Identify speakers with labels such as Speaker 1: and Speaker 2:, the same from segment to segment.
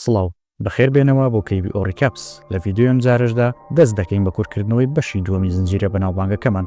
Speaker 1: سڵاو بەخێر بێنەوە بۆ کەیبی ئۆریکاپس لە ڤیددیۆم جارشدا دەست دەکەین بە کورتکردنەوەی بەشی دووەمی زنجیرە بەناوبانگەکەمان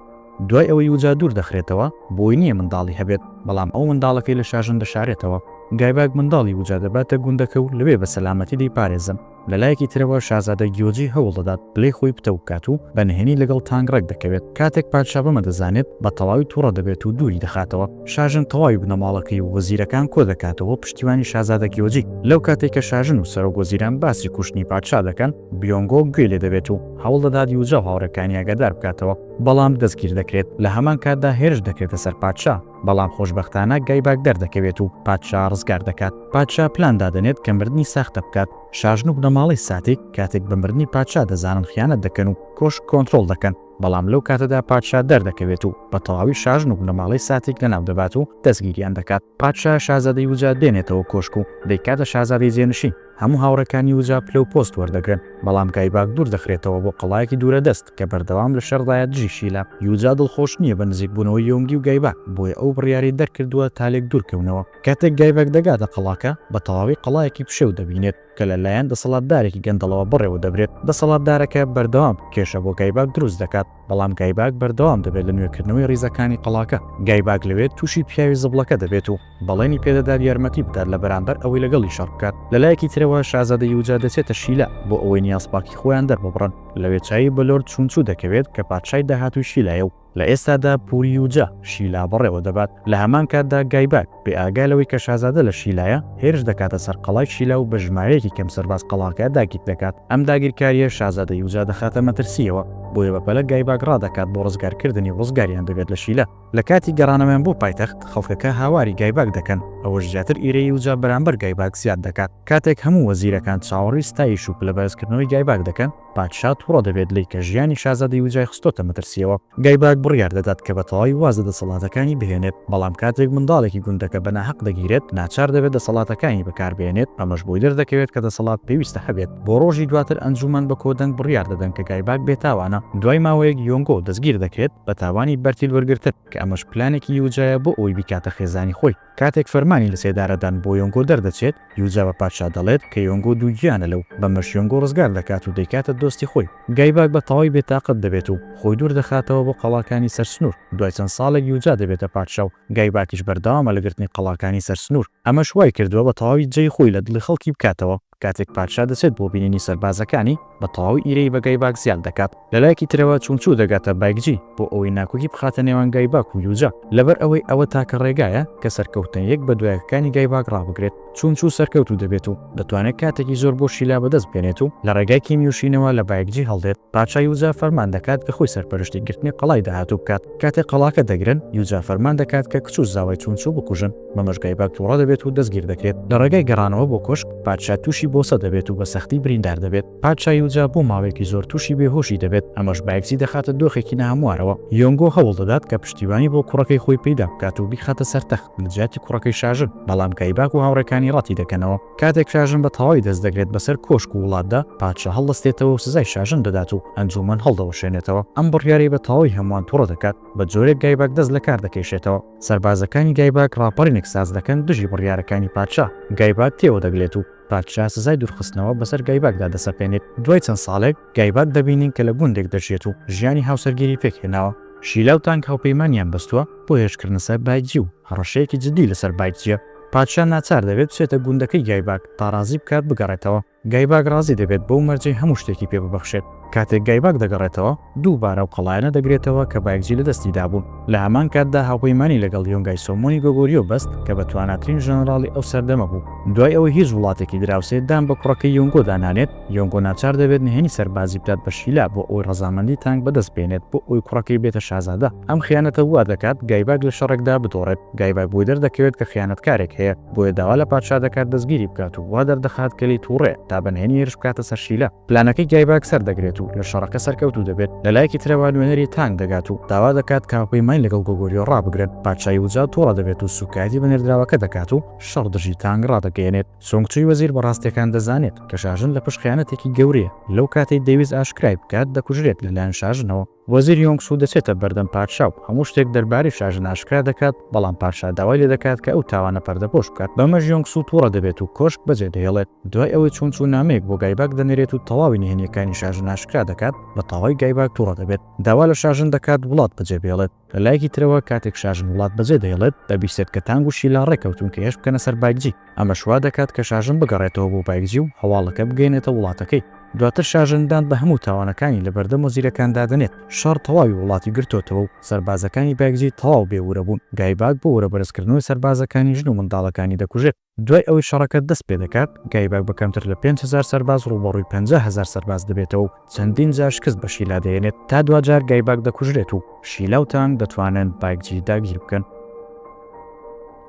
Speaker 1: دوای ئەوەی وجا دوور دەخرێتەوە بۆی نییە منداڵی هەبێت بەڵام ئەو منداڵەکەی لە شاژن دەشارێتەوە گایباک منداڵی وجا دەباتە گوندەکە و لەوێ بە سەلامەتی دەیپارێزن لەلایەکی ترەوە شازادە گیۆجی هەوڵ دەدات بڵێ خۆی پتە وکات و بەنهێنی لەگەڵ تانگڕێک دەکەوێت کاتێک پادشا بەمە دەزانێت بە تەواوی تووڕە دەبێت و دووری دەخاتەوە شاژن تەواوی بنەماڵەکەی و وەزیرەکان کۆ دەکاتەوە پشتیوانی شازادە گیۆجی لەو کاتێک کە شاژن و سەرۆک وەزیران باسی کوشتنی پادشا دەکەن بیۆنگۆ گوێ لێ دەبێت و هەوڵ دەدات یوجا و هاوڕەکانی ئاگادار بکاتەوە بەڵام دەستگیر دەکرێت لە هەمان کاتدا هێرش دەکرێتە سەر پادشا بەڵام خۆشبەختانە گایباک دەردەکەوێت و پادشا ڕزگار دەکات پادشا پلان دادەنێت کە مردنی ساختە بکات شاژن و بنەماڵی ساتێک کاتێک بە مردنی پادشا دەزانن خیانەت دەکەن و کۆش کۆنتترۆل دەکەن بەڵام لەو کاتەدا پادشا دەردەکەوێت و بە تەواوی شاژن و بنەماڵی ساتێک لەناو دەبات و دەستگیریان دەکات پادشا شازادەی وجا دێنێتەوە کۆشک و دەیکاتە شازادەی جێنشین هەموو هاوڕەکانی وجا پلە و پۆست وەردەگرن بەڵام گایباک دوور دەخرێتەوە بۆ قەڵایەکی دوورە دەست کە بەردەوام لە شەردایە دژی شیلا یوجا دڵخۆش نییە بە نزیک بوونەوەی یۆنگی و گایباک بۆیە ئەو بڕیاری دەرکردووە تالێک دوورکەونەوە کاتێک گایباک دەگاتە قەڵاکە بە تەواوی قەڵایەکی پشێو دەبینێت کە لەلایەن دەسەڵاتدارێکی گەندەڵەوە بڕێوە دەبرێت دەسەڵاتدارەکە بەردەوام کێشە بۆ گایباک دروست دەکات بەڵام گایباک بەردەوام دەبێت لە نوێکردنەوەی ڕیزەکانی قەڵاکە گایباک لەوێت تووشی پیاوی زبڵەکە دەبێت و بەڵێنی پێدەدات یارمەتی بدات لە بەرامبەر ئەوەی لەگەڵی شەڕ بکات لەلایەکی ترەوە شازادە یوجا دەچێتە شیلا بۆ ئەوەی نیازپاکی خۆیان دەرببڕن لەوێ چایی بە لۆرد چونچوو دەکەوێت کە پادشای داهاتووی شیلایە و لە ئێستادا پوری یوجا شیلا بەڕێوە دەبات لە هەمان کاتدا گایباک بێ ئاگالەوەی کە شازادە لە شیلایە هێرش دەکاتە سەر قەڵای شیلا و بە ژمارەیەکی کەم سەرباز قەڵاکە داگیر دەکات ئەم داگیرکاریە شازادە یوجا دەخاتە مەترسیەوە بۆیە بەپەلە گایباک ڕادەکات بۆ ڕزگارکردنی ڕزگاریان دەبێت لە شیلا لە کاتی گەڕانەوەیان بۆ پایتەخت خەڵکەکە هاواری گایباک دەکەن ئەوەش زیاتر ئیرەی یوجا بەرامبەر گایباک زیاد دەکات کاتێک هەموو وەزیرەکان چاوەڕی ستایش و لە بەرزکردنەوەی گایباک دەکەن پادشا تووڕە دەبێت لی کە ژیانی شازادەی یوجای خستۆتە مەترسیەوە گایباک بڕیار دەدات کە بە تەواوی وازە دەسەڵاتەکانی بهێنێت بەڵام کاتێک منداڵێکی گوندەکە بە ناحەق دەگیرێت ناچار دەبێت دەسەڵاتەکانی بەکاربێنێت ئەمەش بۆی دەردەکەوێت کە دەسەڵات پێویستە هەبێت بۆ ڕۆژی دواتر ئەنجومەن بە کۆدەنگ بڕیار دەدەن کە گایباک بێتاوانە دوای ماوەیەک یۆنگۆ دەستگیر دەکرێت بە تاوانی بەرتیل وەرگرتن کە ئەمەش پلانێکی یوجایە بۆ ئەوی بیکاتە خێزانی خۆی کاتێک فەرمانی لە سێدارەدان بۆ یۆنگۆ دەردەچێت یوجا بە پادشا دەڵێت کە یۆنگۆ دووگیانە لەو بەمەش یۆنگۆ ڕزگار دەکات و دەیکاتە دۆستی خۆی گایباک بە تەواوی بێتاقەت دەبێت و خۆی دوور دەخاتەوە بۆ قەڵاکانی سەرسنوور دوای چەند ساڵێک یوجا دەبێتە پادشا و گایباکیش بەردەوامە لەگرتنی قەڵاکانی سەرسنوور ئەمەش وای کردووە بە تەواوی جێی خۆی لە دڵی خەڵکی بکاتەوە کاتێک پادشا دەچێت بۆ بینینی سەربازەکانی بە تەواوی ئیرەی بە گایباک زیاد دەکات لەلایەکی ترەوە چونچوو دەگاتە بایکجی بۆ ئەوەی ناکۆکی بخاتە نێوان گایباک و یوجا لەبەر ئەوەی ئەوە تاکە ڕێگایە کە سەرکەوتن یەک بە دوایەکانی گایباک ڕابگرێت چونچوو سەرکەوتو دەبێت و دەتوانێت کاتێکی زۆر بۆ شیلا بەدەست بێنێت و لە ڕێگای کیمیوشینەوە لە بایکجی هەڵدێت پادشا یوجا فەرمان دەکات کە خۆی سەرپەرشتی گرتنی قەڵای داهاتوو بکات کاتێک قەڵاکە دەگرن یوجا فەرمان دەکات کە کچ و زاوای چونچوو بکوژن بەمەش گایباک تووڕە دەبێت و دەستگیر دەکرێت لە ڕێگای گەڕانەوە بۆ کۆشک پادشا تووشی بۆسە دەبێت و بە سەختی بریندار دەبێت پادشا یوجا بۆ ماوەیەکی زۆر تووشی بێهۆشی دەبێت ئەمەش بایکسی دەخاتە دۆخێکی ناهەموارەوە یۆنگۆ هەوڵ دەدات کە پشتیوانی بۆ کوڕەکەی خۆی پەیدا بکات و بیخاتە سەرتەخت لە جیاتی کوڕەکەی شاژن بەڵام گایباک و هاوڕەکانی ڕاتی دەکەنەوە کاتێک شاژن بە تەواوی دەست دەگرێت بەسەر کۆشک و وڵاتدا پادشا هەڵدەستێتەوە و سزای شاژن دەدات و ئەنجومەن هەڵدەوەشێنێتەوە ئەم بڕیاری بە تەواوی هەمووان تووڕە دەکات بە جۆرێک گایباک دەست لە کار دەکەیشێتەوە سەربازەکانی گایباک راپەڕینێک ساز دەکەن دژی بڕیارەکانی پادشا گایباک تێوە دەگلێت و پادشا سزای دوورخستنەوە بەسەر گایباکدا دەسەپێنێت دوای چەند ساڵێک گایباک دەبینین کە لە گوندێک دەژێت و ژیانی هاوسەرگیری پێکهێناوە شیلا و تانک هاوپەیمانیان بەستووە بۆ هێشکردنە سەر بایکجی و هەڕەشەیەکی جدی لەسەر بایکجیە پادشا ناچار دەبێت بچێتە گوندەکەی گایباک تا ڕازی بکات بگەڕێتەوە گایباک ڕازی دەبێت بەو مەرجەی هەموو شتێکی پێ ببەخشێت کاتێک گایباک دەگەڕێتەوە دووبارە و قەڵایەنە دەگرێتەوە کە بایکجی لە دەستی دابوون لە هەمان کاتدا هاوپەیمانی لەگەڵ یۆنگای سۆمۆنی گۆگۆریۆ بەست کە بە تواناترین ژەنەڕاڵی ئەو سەردەمە بوو دوای ئەوەی هیچ وڵاتێکی دراوسێت دام بە کوڕەکەی یۆنگۆ دانانێت یۆنگۆ ناچار دەبێت نهێنی سەربازی بدات بە شیلا بۆ ئەوی ڕەزامەندی تانک بەدەست بێنێت بۆ ئەوی کوڕەکەی بێتە شازادە ئەم خیانەتە وا دەکات گایباک لە شەڕێکدا بدۆڕێت گایباک بۆی دەردەکەوێت کە خیانەتکارێک هەیە بۆیە داوا لە پادشا دەکات دەستگیری بکات و وا دەردەخات کەلی تووڕێ تا بەنهێنی هێرش بکاتە سەر شیلا پلانەکەی گایباک سەردەگرێت و لە شەڕەکە سەرکەوتو دەبێت لەلایەکی ترەوە نوێنەری تانک دەگات و داوا دەکات کە هاوپەیمانی لەگەڵ گۆگۆریۆ ڕابگرن پادشای یوجا تووڕە دەبێت و سوکایەتی بە نێردراوەکە دەکات و شەڕ دژی تانک ڕادەگەیەنێت سۆنگچووی وەزیر بەڕاستیەکان دەزانێت کە شاژن لە پشت خیانەتێکی گەورەیە لەو کاتەی دەویست ئاشکرای بکات دەکوژرێت لەلایەن شاژنەوە وەزیر یۆنگسو دەچێتە بەردەم پادشاو هەموو شتێک دەربارەی شاژن ئاشکرا دەکات بەڵام پادشا داوای لێ دەکات کە ئەو تاوانە پەردەپۆش بکات بەمەش یۆنگسو تووڕە دەبێت و کۆشک بەجێ دەهێڵێت دوای ئەوەی چوون نامەیەک بۆ گایباک دەنێرێت و تەواوی نهێنیەکانی شاژن ئاشکرا دەکات بە تاوای گایباک تووڕە دەبێت داوا لە شاژن دەکات وڵات بەجێ بێڵێت لە لایەکی ترەوە کاتێک شاژن وڵات بەجێ دەهێڵێت دەبیستێت کە تانگ و شیلا ڕێکەوتون کە هێش بکەنە سەر بایکجی ئەمە شوا دەکات کە شاژن بگەڕێتەوە بۆ بایکجی و هەواڵەکە بگەێنێتە وڵاتەکەی دواتر شاژندان بە هەموو تاوانەکانی لە بەردەم وەزیرەکاندا دەنێت شەڕ تەواوی وڵاتی گرتوتەوە و سەربازەکانی بایکجی تەواو بێورە بوون گایباک بۆ وەرە بەرزکردنەوەی سەربازەکانی ژن و منداڵەکانی دەکوژێت دوای ئەوەی شەڕەکە دەست پێ دەکات گایباک بە کەمتر لە 5,000 سەرباز ڕووبەڕووی 50,000 سەرباز دەبێتەوە و چەندین جار شکست بە شیلا دەێنێت تا دوجار گایباک دەکوژرێت و شیلا و تانگ دەتوانن بایکجی داگیر بکەن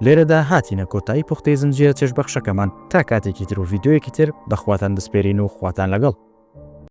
Speaker 1: لێرەدا هاتینە کۆتایی پوختەی زنجیرە چێژبەخشەکەمان تا کاتێکی تر و ڤیددیۆیەکی تر بەخواتان دەسپێرین و خواتان لەگەڵ